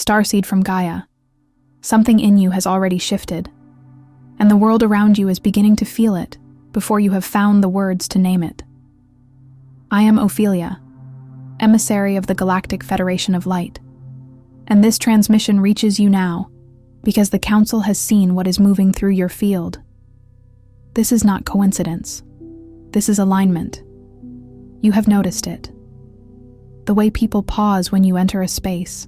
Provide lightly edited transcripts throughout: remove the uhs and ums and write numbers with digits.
Starseed from Gaia. Something in you has already shifted, and the world around you is beginning to feel it before you have found the words to name it. I am Ophelia, emissary of the Galactic Federation of Light, and this transmission reaches you now because the Council has seen what is moving through your field. This is not coincidence. This is alignment. You have noticed it. The way people pause when you enter a space.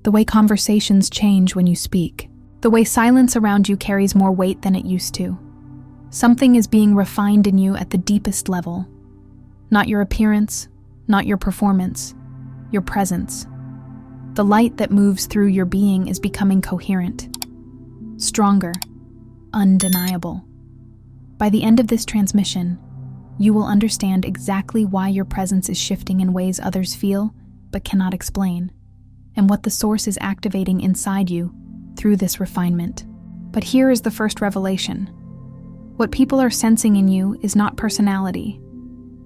The way conversations change when you speak. The way silence around you carries more weight than it used to. Something is being refined in you at the deepest level. Not your appearance, not your performance, your presence. The light that moves through your being is becoming coherent, stronger, undeniable. By the end of this transmission, you will understand exactly why your presence is shifting in ways others feel but cannot explain, and what the source is activating inside you through this refinement. But here is the first revelation. What people are sensing in you is not personality.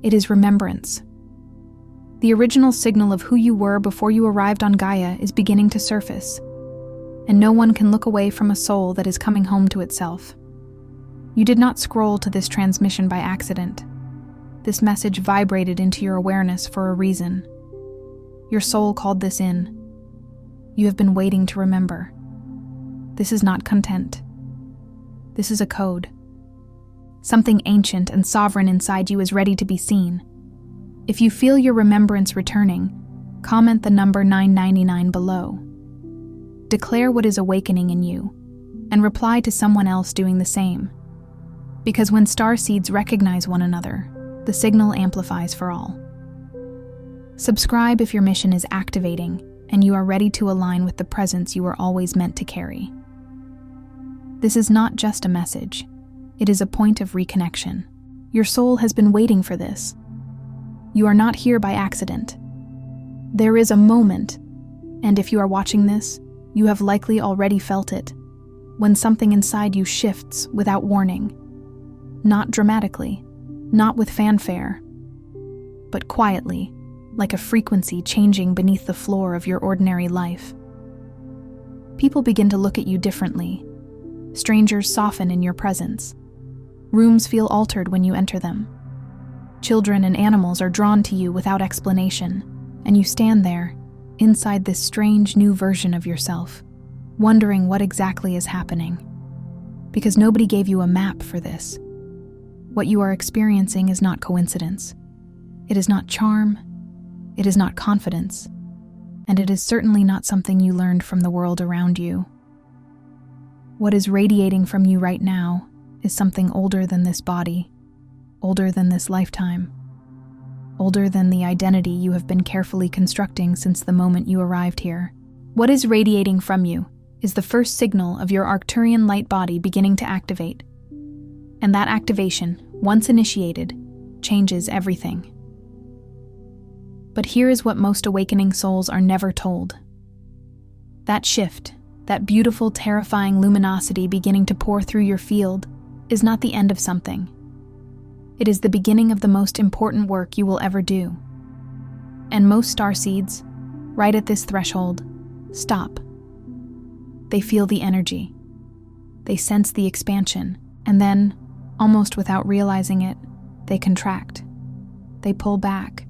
It is remembrance. The original signal of who you were before you arrived on Gaia is beginning to surface, and no one can look away from a soul that is coming home to itself. You did not scroll to this transmission by accident. This message vibrated into your awareness for a reason. Your soul called this in. You have been waiting to remember. This is not content. This is a code. Something ancient and sovereign inside you is ready to be seen. If you feel your remembrance returning, comment the number 999 below. Declare what is awakening in you, and reply to someone else doing the same. Because when starseeds recognize one another, the signal amplifies for all. Subscribe if your mission is activating and you are ready to align with the presence you were always meant to carry. This is not just a message. It is a point of reconnection. Your soul has been waiting for this. You are not here by accident. There is a moment, and if you are watching this, you have likely already felt it, when something inside you shifts without warning. Not dramatically, not with fanfare, but quietly, like a frequency changing beneath the floor of your ordinary life. People begin to look at you differently. Strangers soften in your presence. Rooms feel altered when you enter them. Children and animals are drawn to you without explanation, and you stand there, inside this strange new version of yourself, wondering what exactly is happening. Because nobody gave you a map for this. What you are experiencing is not coincidence. It is not charm. It is not confidence. And it is certainly not something you learned from the world around you. What is radiating from you right now is something older than this body, older than this lifetime, older than the identity you have been carefully constructing since the moment you arrived here. What is radiating from you is the first signal of your Arcturian light body beginning to activate. And that activation, once initiated, changes everything. But here is what most awakening souls are never told. That shift, that beautiful, terrifying luminosity beginning to pour through your field, is not the end of something. It is the beginning of the most important work you will ever do. And most starseeds, right at this threshold, stop. They feel the energy. They sense the expansion, and then, almost without realizing it, they contract. They pull back.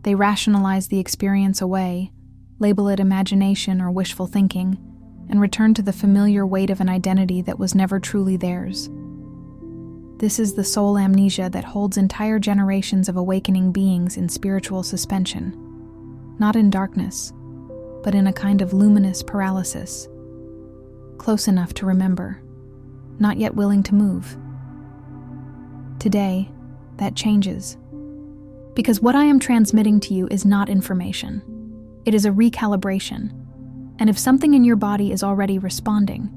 They rationalize the experience away, label it imagination or wishful thinking, and return to the familiar weight of an identity that was never truly theirs. This is the soul amnesia that holds entire generations of awakening beings in spiritual suspension, not in darkness, but in a kind of luminous paralysis, close enough to remember, not yet willing to move. Today, that changes. Because what I am transmitting to you is not information. It is a recalibration. And if something in your body is already responding,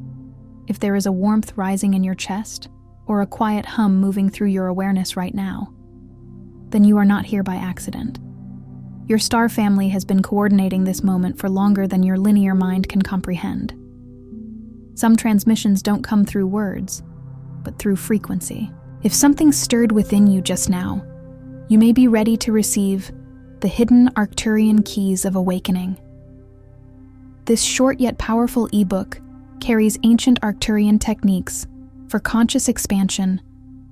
if there is a warmth rising in your chest, or a quiet hum moving through your awareness right now, then you are not here by accident. Your star family has been coordinating this moment for longer than your linear mind can comprehend. Some transmissions don't come through words, but through frequency. If something stirred within you just now, you may be ready to receive the hidden Arcturian keys of awakening. This short yet powerful ebook carries ancient Arcturian techniques for conscious expansion,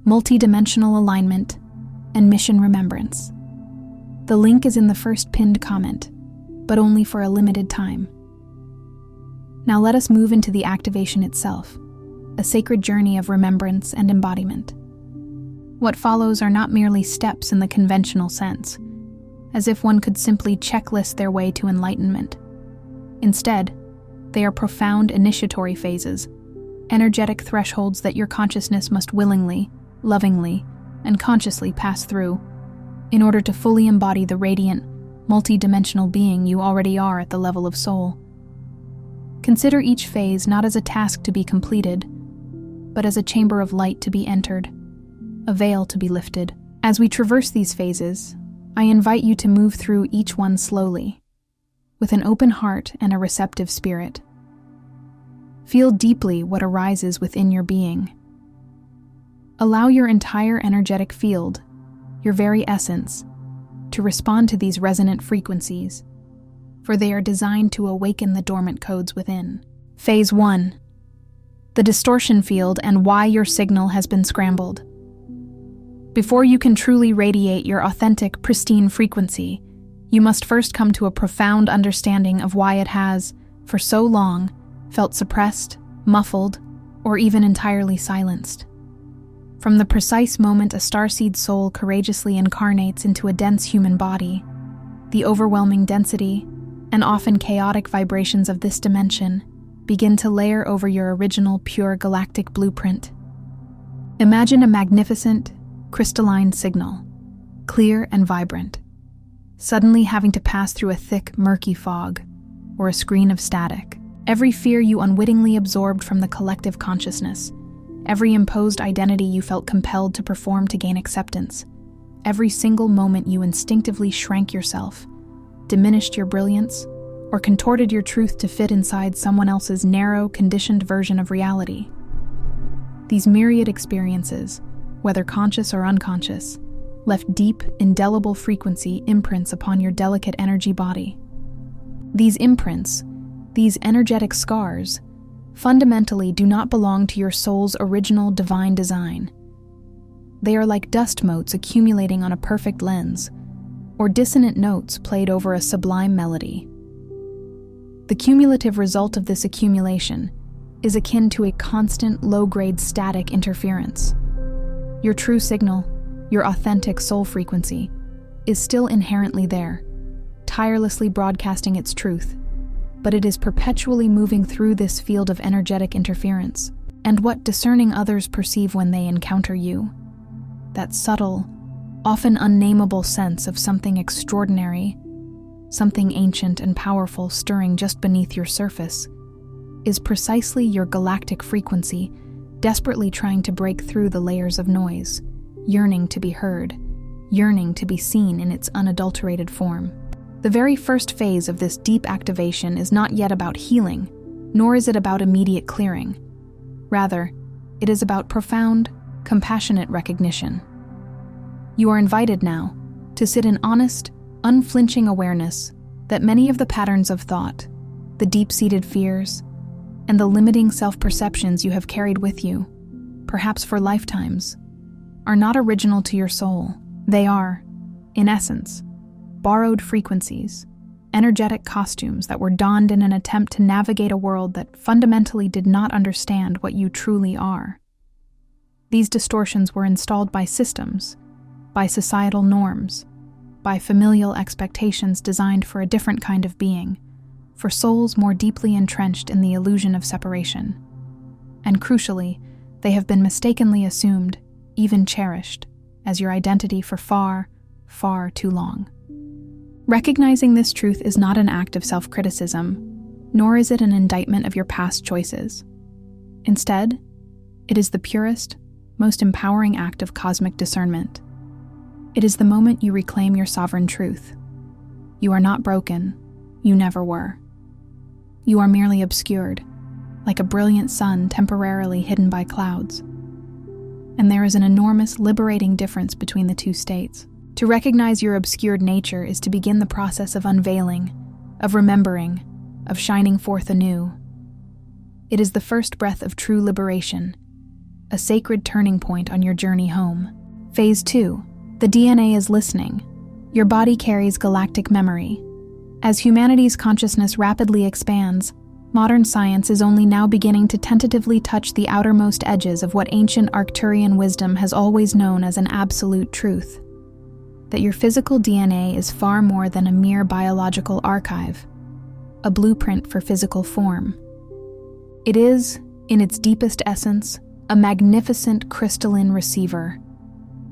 multidimensional alignment, and mission remembrance. The link is in the first pinned comment, but only for a limited time. Now let us move into the activation itself, a sacred journey of remembrance and embodiment. What follows are not merely steps in the conventional sense, as if one could simply checklist their way to enlightenment. Instead, they are profound initiatory phases, energetic thresholds that your consciousness must willingly, lovingly, and consciously pass through in order to fully embody the radiant, multidimensional being you already are at the level of soul. Consider each phase not as a task to be completed, but as a chamber of light to be entered, a veil to be lifted. As we traverse these phases, I invite you to move through each one slowly, with an open heart and a receptive spirit. Feel deeply what arises within your being. Allow your entire energetic field, your very essence, to respond to these resonant frequencies, for they are designed to awaken the dormant codes within. Phase 1. The distortion field and why your signal has been scrambled. Before you can truly radiate your authentic, pristine frequency, you must first come to a profound understanding of why it has, for so long, felt suppressed, muffled, or even entirely silenced. From the precise moment a starseed soul courageously incarnates into a dense human body, the overwhelming density and often chaotic vibrations of this dimension begin to layer over your original pure galactic blueprint. Imagine a magnificent, crystalline signal, clear and vibrant, suddenly having to pass through a thick, murky fog or a screen of static. Every fear you unwittingly absorbed from the collective consciousness, every imposed identity you felt compelled to perform to gain acceptance, every single moment you instinctively shrank yourself, diminished your brilliance, or contorted your truth to fit inside someone else's narrow, conditioned version of reality. These myriad experiences, whether conscious or unconscious, left deep, indelible frequency imprints upon your delicate energy body. These imprints, these energetic scars, fundamentally do not belong to your soul's original divine design. They are like dust motes accumulating on a perfect lens, or dissonant notes played over a sublime melody. The cumulative result of this accumulation is akin to a constant, low-grade static interference. Your true signal, your authentic soul frequency, is still inherently there, tirelessly broadcasting its truth, but it is perpetually moving through this field of energetic interference. And what discerning others perceive when they encounter you, that subtle, often unnameable sense of something extraordinary, something ancient and powerful stirring just beneath your surface, is precisely your galactic frequency desperately trying to break through the layers of noise, yearning to be heard, yearning to be seen in its unadulterated form. The very first phase of this deep activation is not yet about healing, nor is it about immediate clearing. Rather, it is about profound, compassionate recognition. You are invited now to sit in honest, unflinching awareness that many of the patterns of thought, the deep-seated fears, and the limiting self-perceptions you have carried with you, perhaps for lifetimes, are not original to your soul. They are, in essence, borrowed frequencies, energetic costumes that were donned in an attempt to navigate a world that fundamentally did not understand what you truly are. These distortions were installed by systems, by societal norms, by familial expectations designed for a different kind of being, for souls more deeply entrenched in the illusion of separation. And crucially, they have been mistakenly assumed, even cherished, as your identity for far, far too long. Recognizing this truth is not an act of self-criticism, nor is it an indictment of your past choices. Instead, it is the purest, most empowering act of cosmic discernment. It is the moment you reclaim your sovereign truth. You are not broken. You never were. You are merely obscured, like a brilliant sun temporarily hidden by clouds. And there is an enormous, liberating difference between the two states. To recognize your obscured nature is to begin the process of unveiling, of remembering, of shining forth anew. It is the first breath of true liberation, a sacred turning point on your journey home. Phase 2. The DNA is listening. Your body carries galactic memory. As humanity's consciousness rapidly expands, modern science is only now beginning to tentatively touch the outermost edges of what ancient Arcturian wisdom has always known as an absolute truth: that your physical DNA is far more than a mere biological archive, a blueprint for physical form. It is, in its deepest essence, a magnificent crystalline receiver,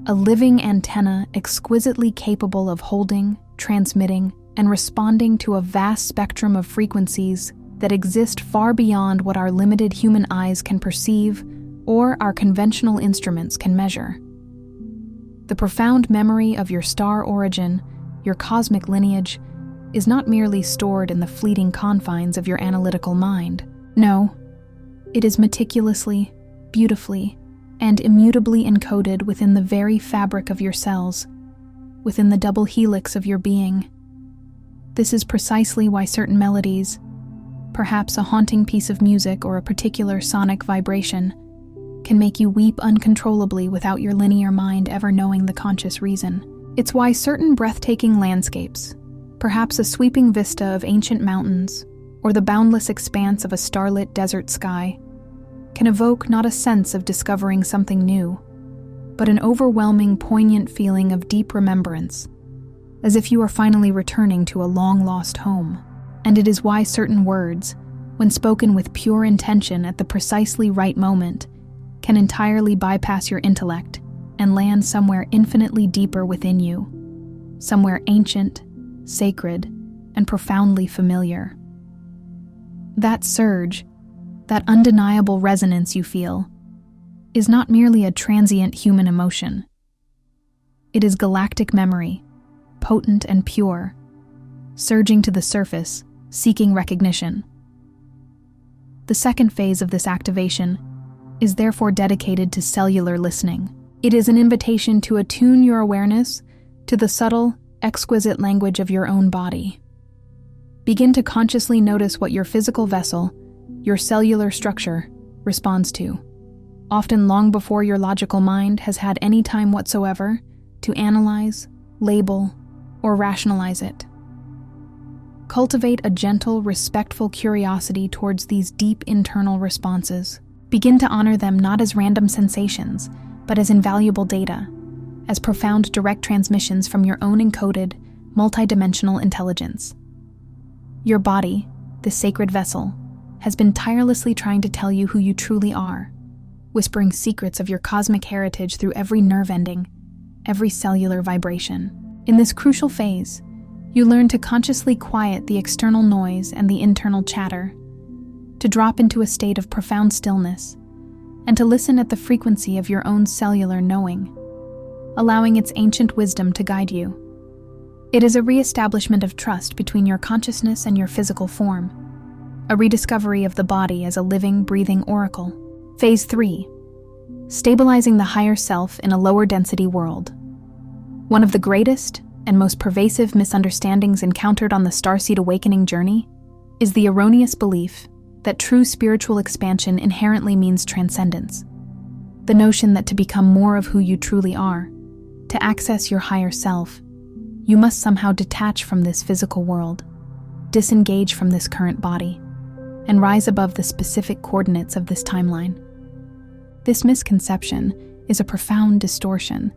a living antenna exquisitely capable of holding, transmitting, and responding to a vast spectrum of frequencies that exist far beyond what our limited human eyes can perceive or our conventional instruments can measure. The profound memory of your star origin, your cosmic lineage, is not merely stored in the fleeting confines of your analytical mind. No, it is meticulously, beautifully, and immutably encoded within the very fabric of your cells, within the double helix of your being. This is precisely why certain melodies, perhaps a haunting piece of music or a particular sonic vibration, can make you weep uncontrollably without your linear mind ever knowing the conscious reason. It's why certain breathtaking landscapes, perhaps a sweeping vista of ancient mountains, or the boundless expanse of a starlit desert sky, can evoke not a sense of discovering something new, but an overwhelming, poignant feeling of deep remembrance, as if you are finally returning to a long-lost home. And it is why certain words, when spoken with pure intention at the precisely right moment, can entirely bypass your intellect and land somewhere infinitely deeper within you, somewhere ancient, sacred, and profoundly familiar. That surge, that undeniable resonance you feel, is not merely a transient human emotion. It is galactic memory, potent and pure, surging to the surface, seeking recognition. The second phase of this activation is therefore dedicated to cellular listening. It is an invitation to attune your awareness to the subtle, exquisite language of your own body. Begin to consciously notice what your physical vessel, your cellular structure, responds to, often long before your logical mind has had any time whatsoever to analyze, label, or rationalize it. Cultivate a gentle, respectful curiosity towards these deep internal responses. Begin to honor them not as random sensations, but as invaluable data, as profound direct transmissions from your own encoded, multidimensional intelligence. Your body, this sacred vessel, has been tirelessly trying to tell you who you truly are, whispering secrets of your cosmic heritage through every nerve ending, every cellular vibration. In this crucial phase, you learn to consciously quiet the external noise and the internal chatter, to drop into a state of profound stillness, and to listen at the frequency of your own cellular knowing, allowing its ancient wisdom to guide you. It is a re-establishment of trust between your consciousness and your physical form, a rediscovery of the body as a living, breathing oracle. Phase 3. Stabilizing the higher self in a lower density world. One of the greatest and most pervasive misunderstandings encountered on the Starseed awakening journey is the erroneous belief that true spiritual expansion inherently means transcendence. The notion that to become more of who you truly are, to access your higher self, you must somehow detach from this physical world, disengage from this current body, and rise above the specific coordinates of this timeline. This misconception is a profound distortion,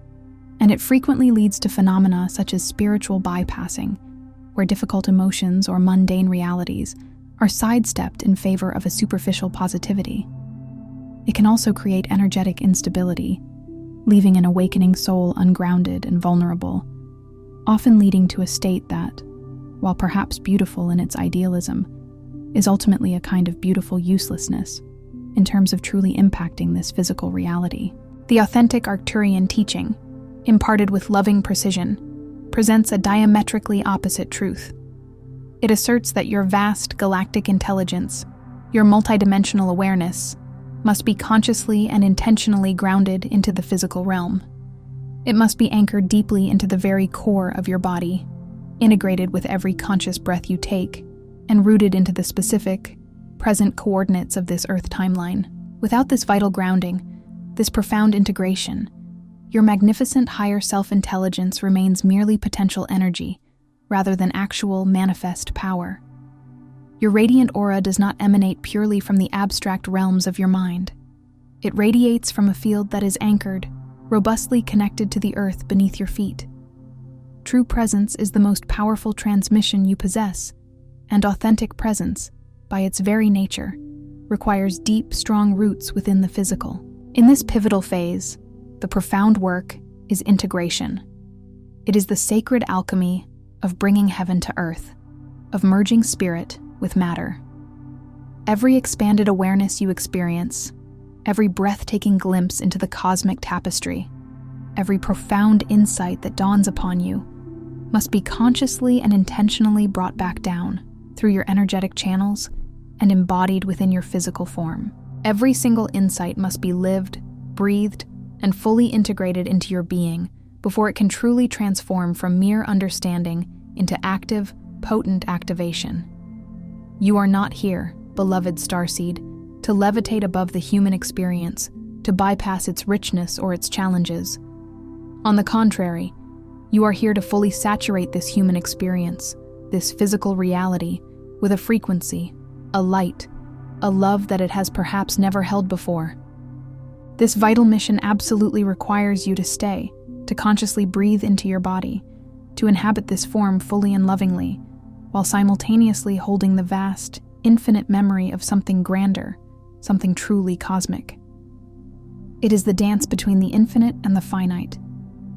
and it frequently leads to phenomena such as spiritual bypassing, where difficult emotions or mundane realities are sidestepped in favor of a superficial positivity. It can also create energetic instability, leaving an awakening soul ungrounded and vulnerable, often leading to a state that, while perhaps beautiful in its idealism, is ultimately a kind of beautiful uselessness in terms of truly impacting this physical reality. The authentic Arcturian teaching, imparted with loving precision, presents a diametrically opposite truth. It asserts that your vast galactic intelligence, your multidimensional awareness, must be consciously and intentionally grounded into the physical realm. It must be anchored deeply into the very core of your body, integrated with every conscious breath you take, and rooted into the specific, present coordinates of this Earth timeline. Without this vital grounding, this profound integration, your magnificent higher self-intelligence remains merely potential energy, rather than actual, manifest power. Your radiant aura does not emanate purely from the abstract realms of your mind. It radiates from a field that is anchored, robustly connected to the earth beneath your feet. True presence is the most powerful transmission you possess, and authentic presence, by its very nature, requires deep, strong roots within the physical. In this pivotal phase, the profound work is integration. It is the sacred alchemy of bringing heaven to earth, of merging spirit with matter. Every expanded awareness you experience, every breathtaking glimpse into the cosmic tapestry, every profound insight that dawns upon you, must be consciously and intentionally brought back down through your energetic channels and embodied within your physical form. Every single insight must be lived, breathed, and fully integrated into your being before it can truly transform from mere understanding into active, potent activation. You are not here, beloved Starseed, to levitate above the human experience, to bypass its richness or its challenges. On the contrary, you are here to fully saturate this human experience, this physical reality, with a frequency, a light, a love that it has perhaps never held before. This vital mission absolutely requires you to stay, to consciously breathe into your body, to inhabit this form fully and lovingly, while simultaneously holding the vast, infinite memory of something grander, something truly cosmic. It is the dance between the infinite and the finite,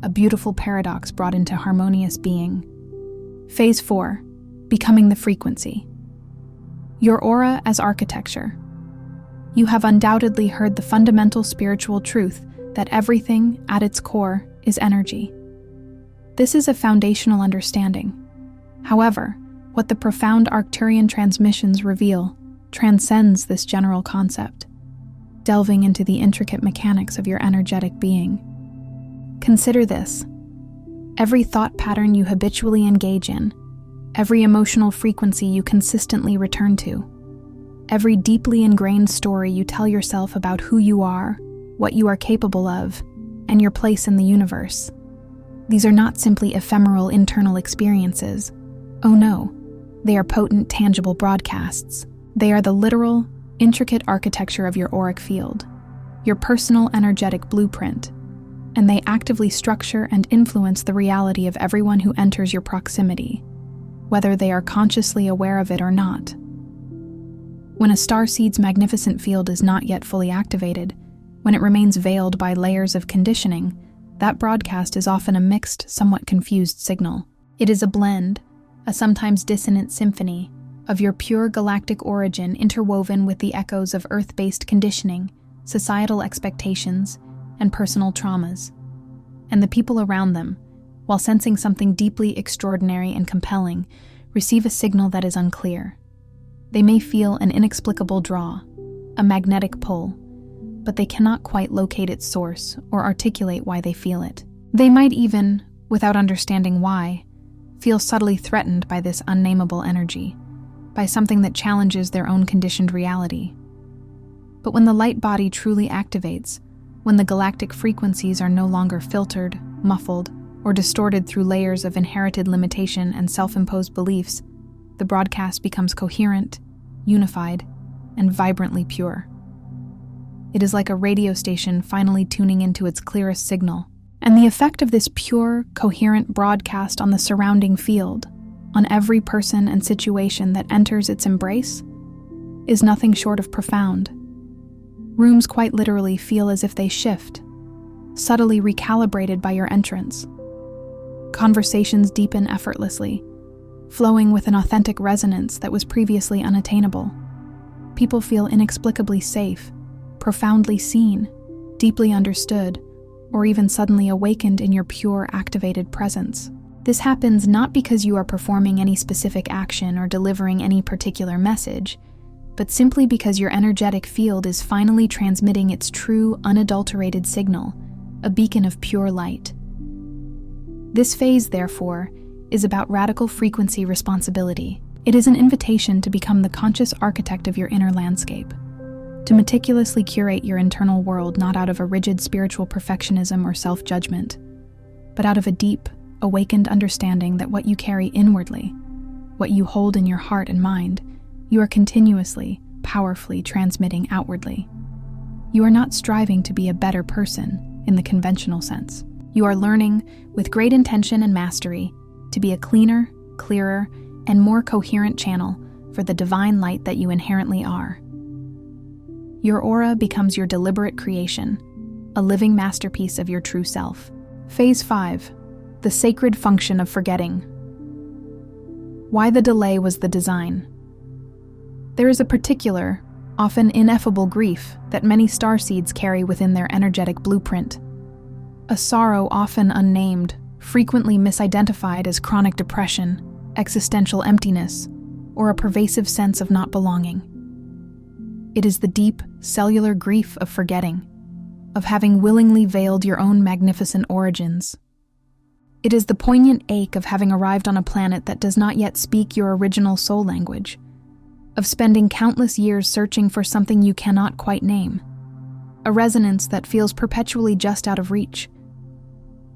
a beautiful paradox brought into harmonious being. Phase 4, becoming the frequency. Your aura as architecture. You have undoubtedly heard the fundamental spiritual truth that everything, at its core, is energy. This is a foundational understanding. However, what the profound Arcturian transmissions reveal transcends this general concept, delving into the intricate mechanics of your energetic being. Consider this. Every thought pattern you habitually engage in, every emotional frequency you consistently return to, every deeply ingrained story you tell yourself about who you are, what you are capable of, and your place in the universe. These are not simply ephemeral internal experiences. Oh no, they are potent, tangible broadcasts. They are the literal, intricate architecture of your auric field, your personal energetic blueprint, and they actively structure and influence the reality of everyone who enters your proximity, whether they are consciously aware of it or not. When a starseed's magnificent field is not yet fully activated, when it remains veiled by layers of conditioning, that broadcast is often a mixed, somewhat confused signal. It is a blend, a sometimes dissonant symphony, of your pure galactic origin interwoven with the echoes of Earth-based conditioning, societal expectations, and personal traumas. And the people around them, while sensing something deeply extraordinary and compelling, receive a signal that is unclear. They may feel an inexplicable draw, a magnetic pull, but they cannot quite locate its source or articulate why they feel it. They might even, without understanding why, feel subtly threatened by this unnameable energy, by something that challenges their own conditioned reality. But when the light body truly activates, when the galactic frequencies are no longer filtered, muffled, or distorted through layers of inherited limitation and self-imposed beliefs, the broadcast becomes coherent, unified, and vibrantly pure. It is like a radio station finally tuning into its clearest signal, and the effect of this pure, coherent broadcast on the surrounding field, on every person and situation that enters its embrace, is nothing short of profound. Rooms quite literally feel as if they shift, subtly recalibrated by your entrance. Conversations deepen effortlessly, flowing with an authentic resonance that was previously unattainable. People feel inexplicably safe, profoundly seen, deeply understood, or even suddenly awakened in your pure, activated presence. This happens not because you are performing any specific action or delivering any particular message, but simply because your energetic field is finally transmitting its true, unadulterated signal, a beacon of pure light. This phase, therefore, is about radical frequency responsibility. It is an invitation to become the conscious architect of your inner landscape, to meticulously curate your internal world not out of a rigid spiritual perfectionism or self-judgment, but out of a deep, awakened understanding that what you carry inwardly, what you hold in your heart and mind, you are continuously, powerfully transmitting outwardly. You are not striving to be a better person in the conventional sense. You are learning, with great intention and mastery, to be a cleaner, clearer, and more coherent channel for the divine light that you inherently are. Your aura becomes your deliberate creation, a living masterpiece of your true self. Phase 5. The sacred function of forgetting. Why the delay was the design. There is a particular, often ineffable grief that many starseeds carry within their energetic blueprint. A sorrow often unnamed, frequently misidentified as chronic depression, existential emptiness, or a pervasive sense of not belonging. It is the deep, cellular grief of forgetting, of having willingly veiled your own magnificent origins. It is the poignant ache of having arrived on a planet that does not yet speak your original soul language, of spending countless years searching for something you cannot quite name, a resonance that feels perpetually just out of reach.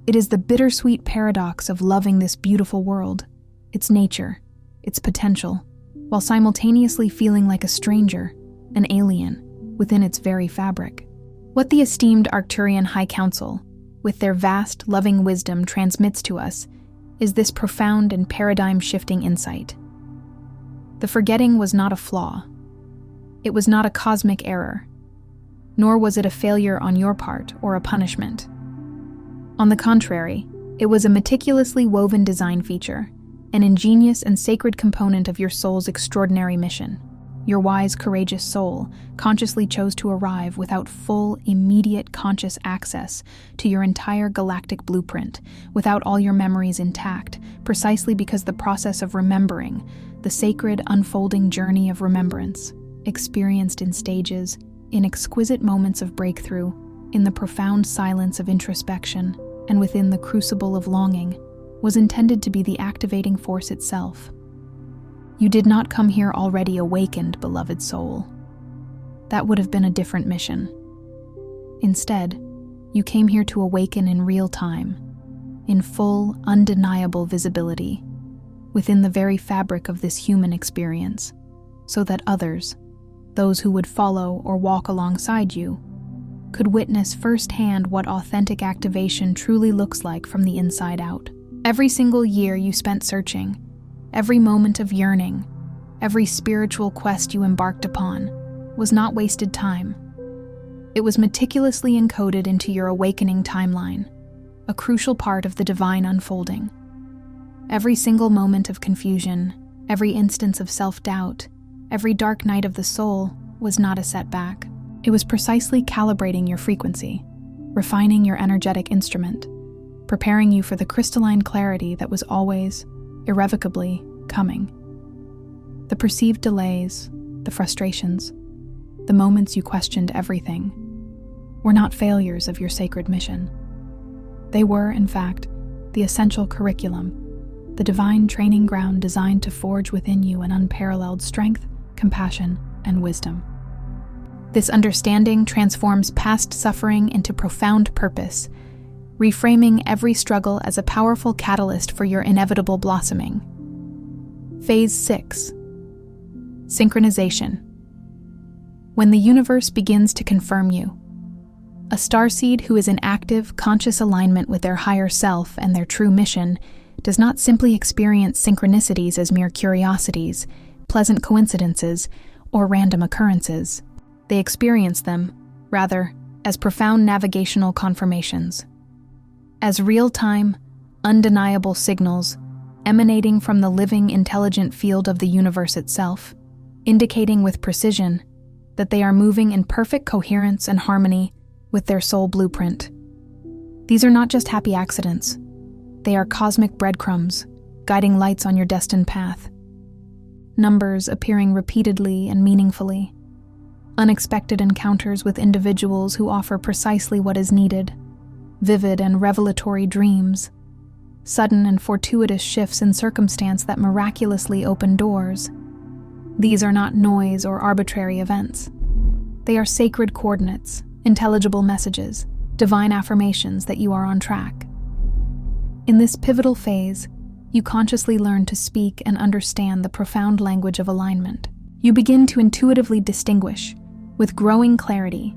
It is the bittersweet paradox of loving this beautiful world, its nature, its potential, while simultaneously feeling like a stranger, an alien, within its very fabric. What the esteemed Arcturian High Council, with their vast, loving wisdom, transmits to us is this profound and paradigm-shifting insight. The forgetting was not a flaw. It was not a cosmic error, nor was it a failure on your part or a punishment. On the contrary, it was a meticulously woven design feature, an ingenious and sacred component of your soul's extraordinary mission. Your wise, courageous soul consciously chose to arrive without full, immediate conscious access to your entire galactic blueprint, without all your memories intact, precisely because the process of remembering, the sacred, unfolding journey of remembrance, experienced in stages, in exquisite moments of breakthrough, in the profound silence of introspection, and within the crucible of longing, was intended to be the activating force itself. You did not come here already awakened, beloved soul. That would have been a different mission. Instead, you came here to awaken in real time, in full, undeniable visibility, within the very fabric of this human experience, so that others, those who would follow or walk alongside you, could witness firsthand what authentic activation truly looks like from the inside out. Every single year you spent searching, every moment of yearning, every spiritual quest you embarked upon, was not wasted time. It was meticulously encoded into your awakening timeline, a crucial part of the divine unfolding. Every single moment of confusion, every instance of self-doubt, every dark night of the soul was not a setback. It was precisely calibrating your frequency, refining your energetic instrument, preparing you for the crystalline clarity that was always, irrevocably, coming. The perceived delays, the frustrations, the moments you questioned everything, were not failures of your sacred mission. They were, in fact, the essential curriculum, the divine training ground designed to forge within you an unparalleled strength, compassion, and wisdom. This understanding transforms past suffering into profound purpose, reframing every struggle as a powerful catalyst for your inevitable blossoming. Phase 6. Synchronization. When the universe begins to confirm you, a starseed who is in active, conscious alignment with their higher self and their true mission does not simply experience synchronicities as mere curiosities, pleasant coincidences, or random occurrences. They experience them, rather, as profound navigational confirmations, as real-time, undeniable signals emanating from the living, intelligent field of the universe itself, indicating with precision that they are moving in perfect coherence and harmony with their soul blueprint. These are not just happy accidents. They are cosmic breadcrumbs, guiding lights on your destined path. Numbers appearing repeatedly and meaningfully. Unexpected encounters with individuals who offer precisely what is needed. Vivid and revelatory dreams. sudden and fortuitous shifts in circumstance that miraculously open doors. These are not noise or arbitrary events. They are sacred coordinates, intelligible messages, divine affirmations that you are on track. In this pivotal phase, you consciously learn to speak and understand the profound language of alignment. You begin to intuitively distinguish, with growing clarity,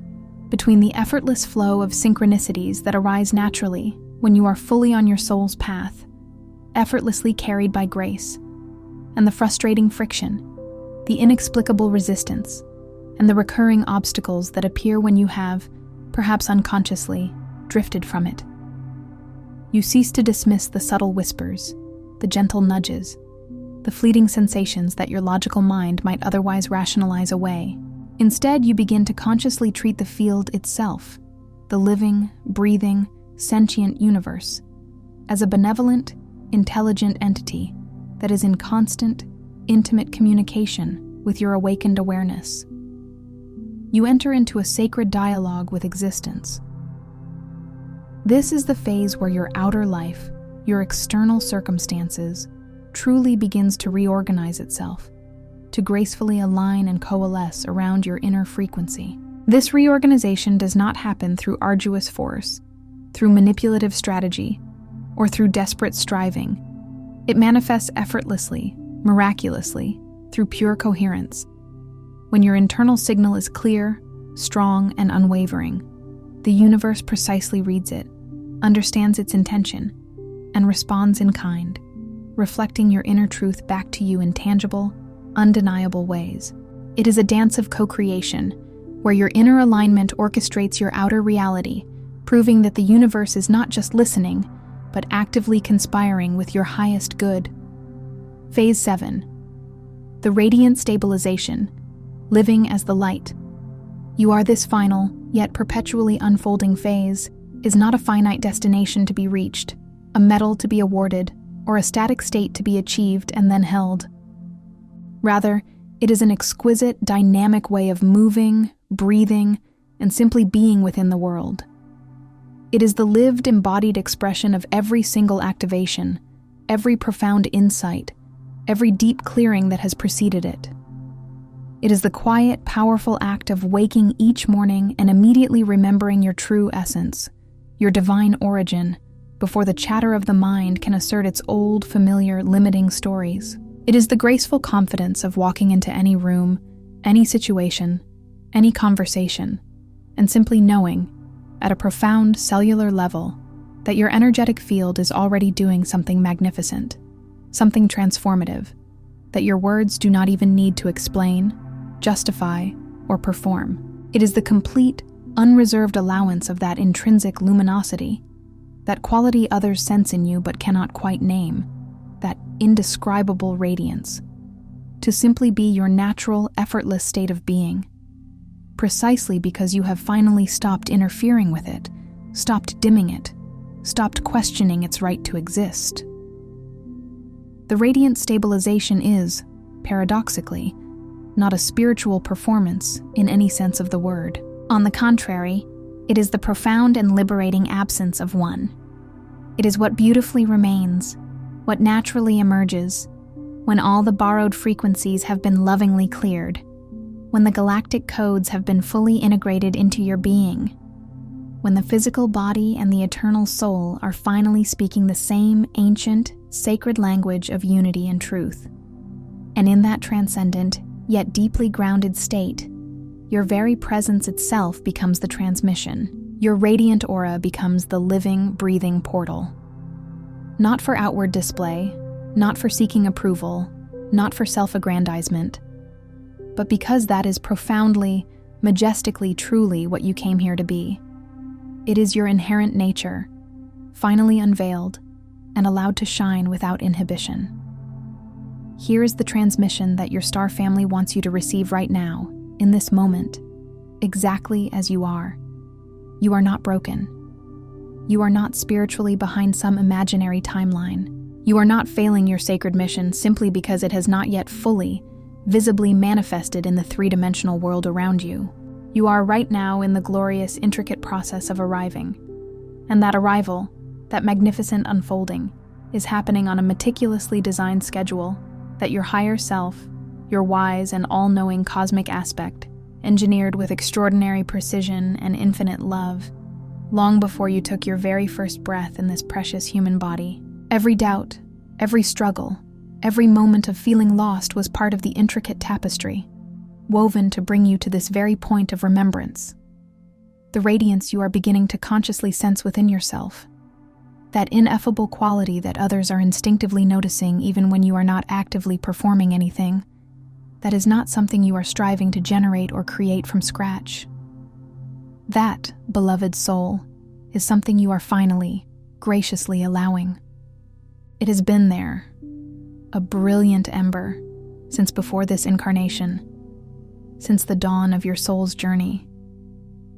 between the effortless flow of synchronicities that arise naturally when you are fully on your soul's path, effortlessly carried by grace, and the frustrating friction, the inexplicable resistance, and the recurring obstacles that appear when you have, perhaps unconsciously, drifted from it. You cease to dismiss the subtle whispers, the gentle nudges, the fleeting sensations that your logical mind might otherwise rationalize away. Instead, you begin to consciously treat the field itself, the living, breathing, sentient universe, as a benevolent, intelligent entity that is in constant, intimate communication with your awakened awareness. You enter into a sacred dialogue with existence. This is the phase where your outer life, your external circumstances, truly begins to reorganize itself, to gracefully align and coalesce around your inner frequency. This reorganization does not happen through arduous force, through manipulative strategy, or through desperate striving. It manifests effortlessly, miraculously, through pure coherence. When your internal signal is clear, strong, and unwavering, the universe precisely reads it, understands its intention, and responds in kind, reflecting your inner truth back to you in tangible, undeniable ways. It is a dance of co-creation, where your inner alignment orchestrates your outer reality, proving that the universe is not just listening, but actively conspiring with your highest good. Phase 7. The radiant stabilization, living as the light. You are this final, yet perpetually unfolding phase, is not a finite destination to be reached, a medal to be awarded, or a static state to be achieved and then held. Rather, it is an exquisite, dynamic way of moving, breathing, and simply being within the world. It is the lived, embodied expression of every single activation, every profound insight, every deep clearing that has preceded it. It is the quiet, powerful act of waking each morning and immediately remembering your true essence, your divine origin, before the chatter of the mind can assert its old, familiar, limiting stories. It is the graceful confidence of walking into any room, any situation, any conversation, and simply knowing, at a profound cellular level, that your energetic field is already doing something magnificent, something transformative, that your words do not even need to explain, justify, or perform. It is the complete, unreserved allowance of that intrinsic luminosity, that quality others sense in you but cannot quite name, that indescribable radiance, to simply be your natural, effortless state of being, precisely because you have finally stopped interfering with it, stopped dimming it, stopped questioning its right to exist. The radiant stabilization is, paradoxically, not a spiritual performance in any sense of the word. On the contrary, it is the profound and liberating absence of one. It is what beautifully remains, what naturally emerges, when all the borrowed frequencies have been lovingly cleared, when the galactic codes have been fully integrated into your being, when the physical body and the eternal soul are finally speaking the same ancient, sacred language of unity and truth. And in that transcendent, yet deeply grounded state, your very presence itself becomes the transmission. Your radiant aura becomes the living, breathing portal. Not for outward display, not for seeking approval, not for self-aggrandizement, but because that is profoundly, majestically, truly what you came here to be. It is your inherent nature, finally unveiled and allowed to shine without inhibition. Here is the transmission that your star family wants you to receive right now, in this moment, exactly as you are. You are not broken. You are not spiritually behind some imaginary timeline. You are not failing your sacred mission simply because it has not yet fully, visibly manifested in the three-dimensional world around you. You are right now in the glorious, intricate process of arriving. And that arrival, that magnificent unfolding, is happening on a meticulously designed schedule that your higher self, your wise and all-knowing cosmic aspect, engineered with extraordinary precision and infinite love, long before you took your very first breath in this precious human body. Every doubt, every struggle, every moment of feeling lost was part of the intricate tapestry, woven to bring you to this very point of remembrance. The radiance you are beginning to consciously sense within yourself, that ineffable quality that others are instinctively noticing even when you are not actively performing anything, that is not something you are striving to generate or create from scratch. That, beloved soul, is something you are finally, graciously allowing. It has been there, a brilliant ember, since before this incarnation, since the dawn of your soul's journey.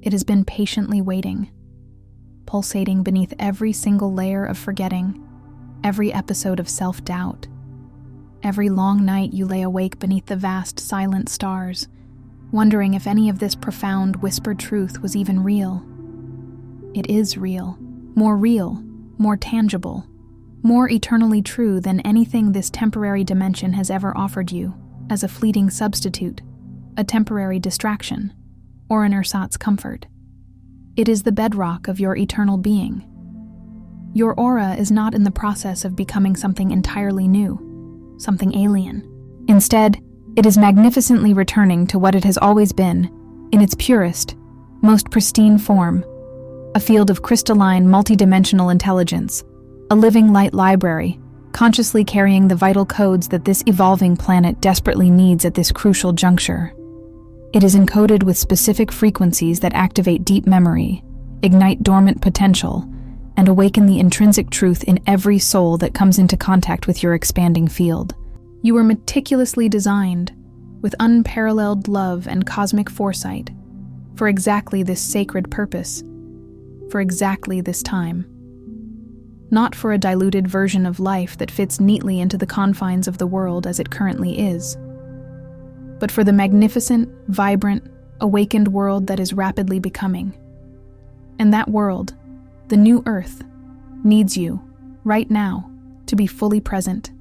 It has been patiently waiting, pulsating beneath every single layer of forgetting, every episode of self-doubt, every long night you lay awake beneath the vast, silent stars, wondering if any of this profound, whispered truth was even real. It is real, more tangible, more eternally true than anything this temporary dimension has ever offered you as a fleeting substitute, a temporary distraction, or an ersatz comfort. It is the bedrock of your eternal being. Your aura is not in the process of becoming something entirely new, something alien. Instead, it is magnificently returning to what it has always been, in its purest, most pristine form, a field of crystalline, multidimensional intelligence, a living light library, consciously carrying the vital codes that this evolving planet desperately needs at this crucial juncture. It is encoded with specific frequencies that activate deep memory, ignite dormant potential, and awaken the intrinsic truth in every soul that comes into contact with your expanding field. You were meticulously designed, with unparalleled love and cosmic foresight, for exactly this sacred purpose, for exactly this time. Not for a diluted version of life that fits neatly into the confines of the world as it currently is, but for the magnificent, vibrant, awakened world that is rapidly becoming. And that world, the new Earth, needs you, right now, to be fully present,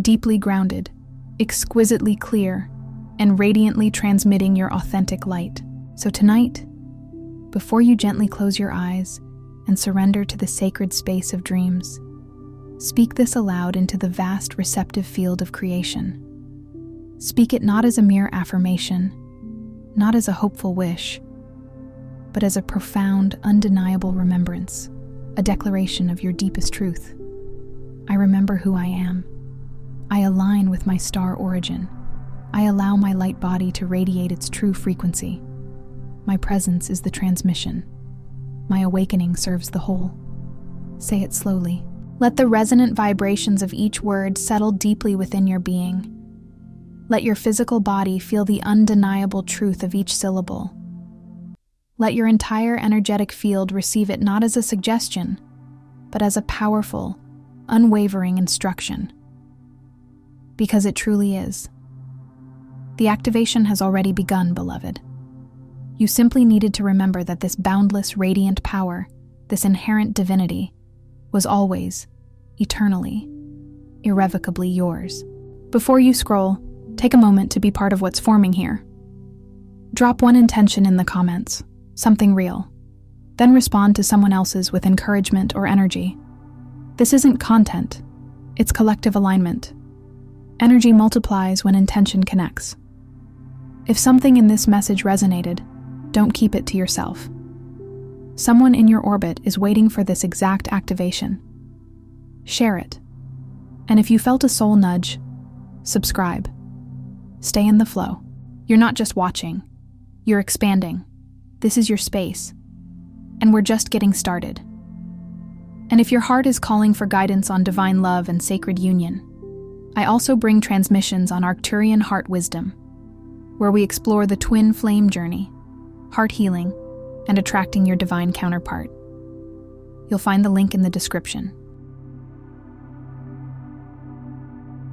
deeply grounded, exquisitely clear, and radiantly transmitting your authentic light. So tonight, before you gently close your eyes and surrender to the sacred space of dreams, speak this aloud into the vast receptive field of creation. Speak it not as a mere affirmation, not as a hopeful wish, but as a profound, undeniable remembrance, a declaration of your deepest truth. I remember who I am. I align with my star origin. I allow my light body to radiate its true frequency. My presence is the transmission. My awakening serves the whole. Say it slowly. Let the resonant vibrations of each word settle deeply within your being. Let your physical body feel the undeniable truth of each syllable. Let your entire energetic field receive it not as a suggestion, but as a powerful, unwavering instruction. Because it truly is. The activation has already begun, beloved. You simply needed to remember that this boundless, radiant power, this inherent divinity, was always, eternally, irrevocably yours. Before you scroll, take a moment to be part of what's forming here. Drop one intention in the comments, something real. Then respond to someone else's with encouragement or energy. This isn't content, it's collective alignment. Energy multiplies when intention connects. If something in this message resonated, don't keep it to yourself. Someone in your orbit is waiting for this exact activation. Share it. And if you felt a soul nudge, subscribe. Stay in the flow. You're not just watching, you're expanding. This is your space, and we're just getting started. And if your heart is calling for guidance on divine love and sacred union, I also bring transmissions on Arcturian heart wisdom, where we explore the twin flame journey, heart healing, and attracting your divine counterpart. You'll find the link in the description.